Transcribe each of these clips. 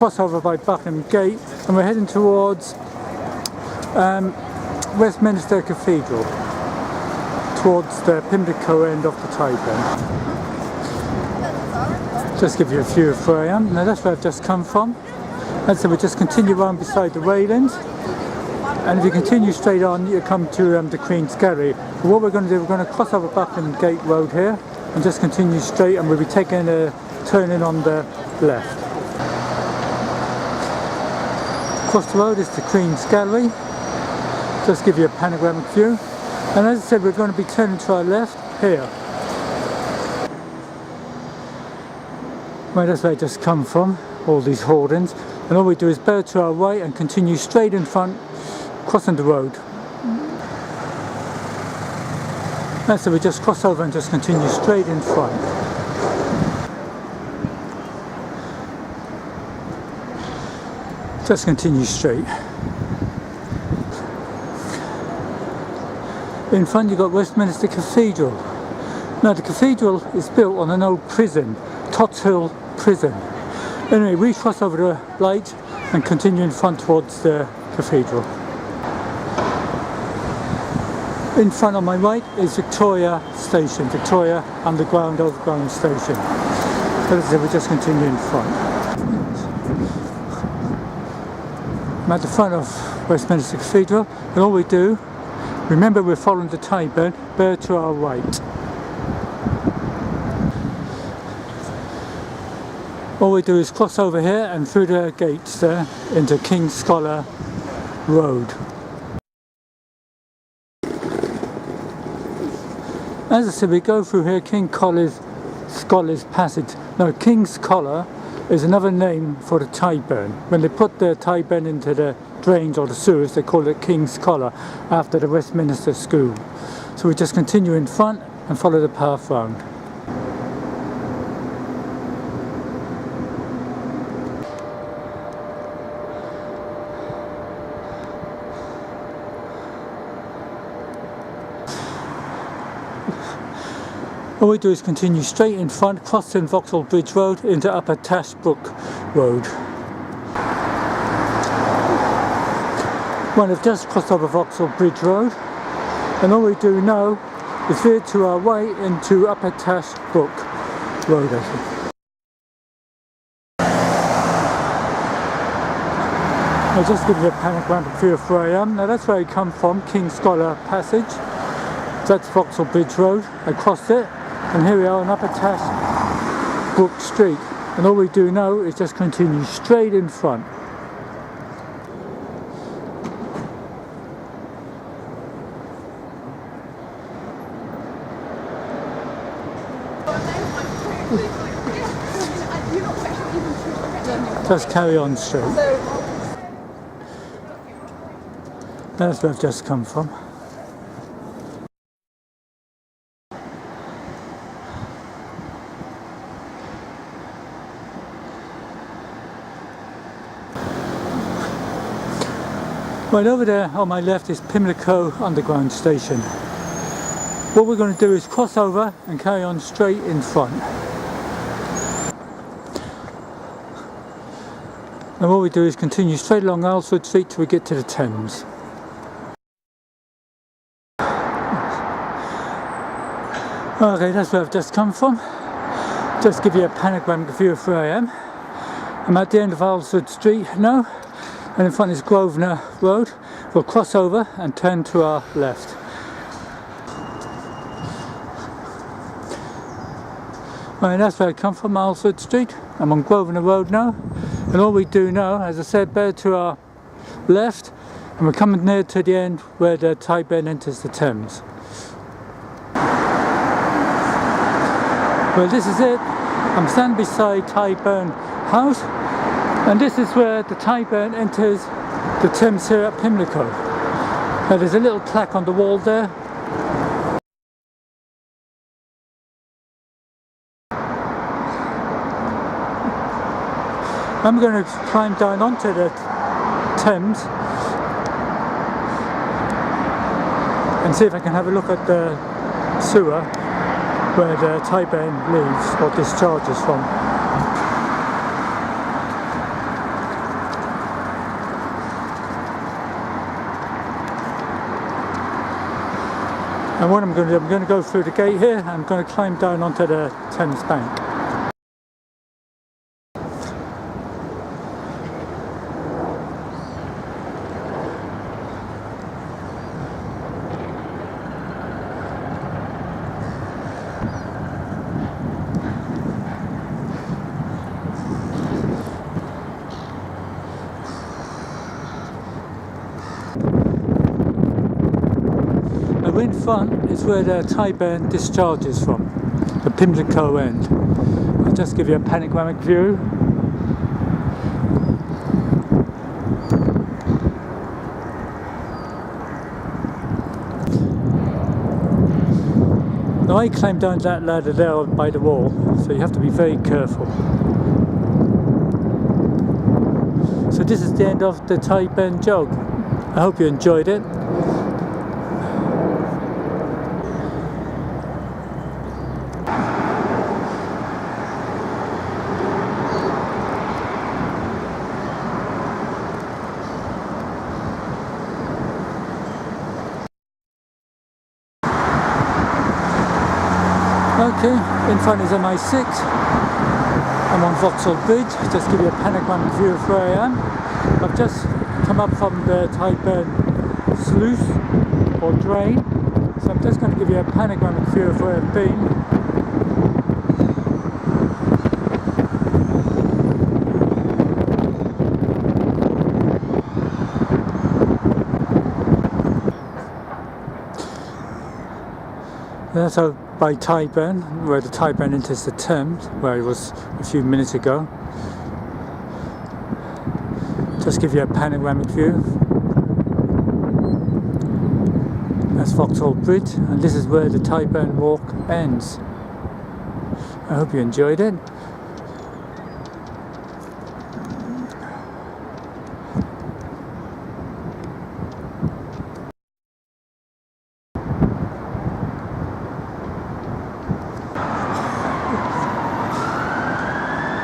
Crossover by Buckingham Gate, and we're heading towards Westminster Cathedral, towards the Pimlico end of the Tyburn. Just give you a view of where I am. Now that's where I've just come from. And so we just continue on beside the railings, and if you continue straight on you come to the Queen's Gallery. But what we're going to do, we're going to cross over Buckingham Gate Road here and just continue straight, and we'll be taking a turn in on the left. Across the road is the Queen's Gallery. Just give you a panoramic view. And as I said, we're going to be turning to our left here. Well, that's where I just come from, all these hoardings. And all we do is bear to our right and continue straight in front, crossing the road. And so we just cross over and just continue straight in front. Just continue straight. In front you've got Westminster Cathedral. Now the cathedral is built on an old prison, Tots Hill Prison. Anyway, we cross over the light and continue in front towards the cathedral. In front on my right is Victoria Station, Victoria Underground Overground Station. So we just continue in front. I'm at the front of Westminster Cathedral, and all we do, remember we're following the Tyburn, bear to our right. All we do is cross over here and through the gates there into King's Scholar Road. As I said, we go through here Scholar's Passage. Now King's Scholar is another name for the Tyburn. When they put the Tyburn into the drains or the sewers, they call it King's Scholar after the Westminster School. So we just continue in front and follow the path round. All we do is continue straight in front, crossing Vauxhall Bridge Road into Upper TACHBROOK Road. Well, I've just crossed over Vauxhall Bridge Road, and all we do now is veer to our right into Upper TACHBROOK Road, I think. I'll just give you a panoramic view of where I am. Now that's where I come from, King's Scholar Passage. That's Vauxhall Bridge Road. I crossed it. And here we are on Upper TACHBROOK Street, and all we do now is just continue straight in front. Just carry on straight. That's where I've just come from. Right over there on my left is Pimlico Underground Station. What we're going to do is cross over and carry on straight in front. And what we do is continue straight along AYLESFORD Street till we get to the Thames. Okay, that's where I've just come from. Just give you a panoramic view of where I am. I'm at the end of AYLESFORD Street now. And in front is Grosvenor Road. We'll cross over and turn to our left. Right, that's where I come from, AYLESFORD Street. I'm on Grosvenor Road now. And all we do now, as I said, bear to our left. And we're coming near to the end where the Tyburn enters the Thames. Well, this is it. I'm standing beside Tyburn House. And this is where the Tyburn enters the Thames here at Pimlico. Now there's a little plaque on the wall there. I'm going to climb down onto the Thames and see if I can have a look at the sewer where the Tyburn leaves or discharges from. And what I'm going to do, I'm going to go through the gate here and I'm going to climb down onto the Thames bank. Now in front is where the Tyburn discharges from, the Pimlico end. I'll just give you a panoramic view. Now I climbed down that ladder there by the wall, so you have to be very careful. So this is the end of the Tyburn jog. I hope you enjoyed it. Okay, in front is MI6. I'm on Vauxhall Bridge. Just give you a panoramic view of where I am. I've just come up from the Tyburn sluice or drain, so I'm just going to give you a panoramic view of where I've been. That's out by Tyburn, where the Tyburn enters the Thames, where I was a few minutes ago. Just give you a panoramic view. That's Vauxhall Bridge, and this is where the Tyburn walk ends. I hope you enjoyed it.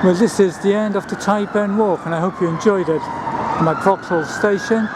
Well, this is the end of the Tyburn walk, and I hope you enjoyed it. I'm at Vauxhall Station.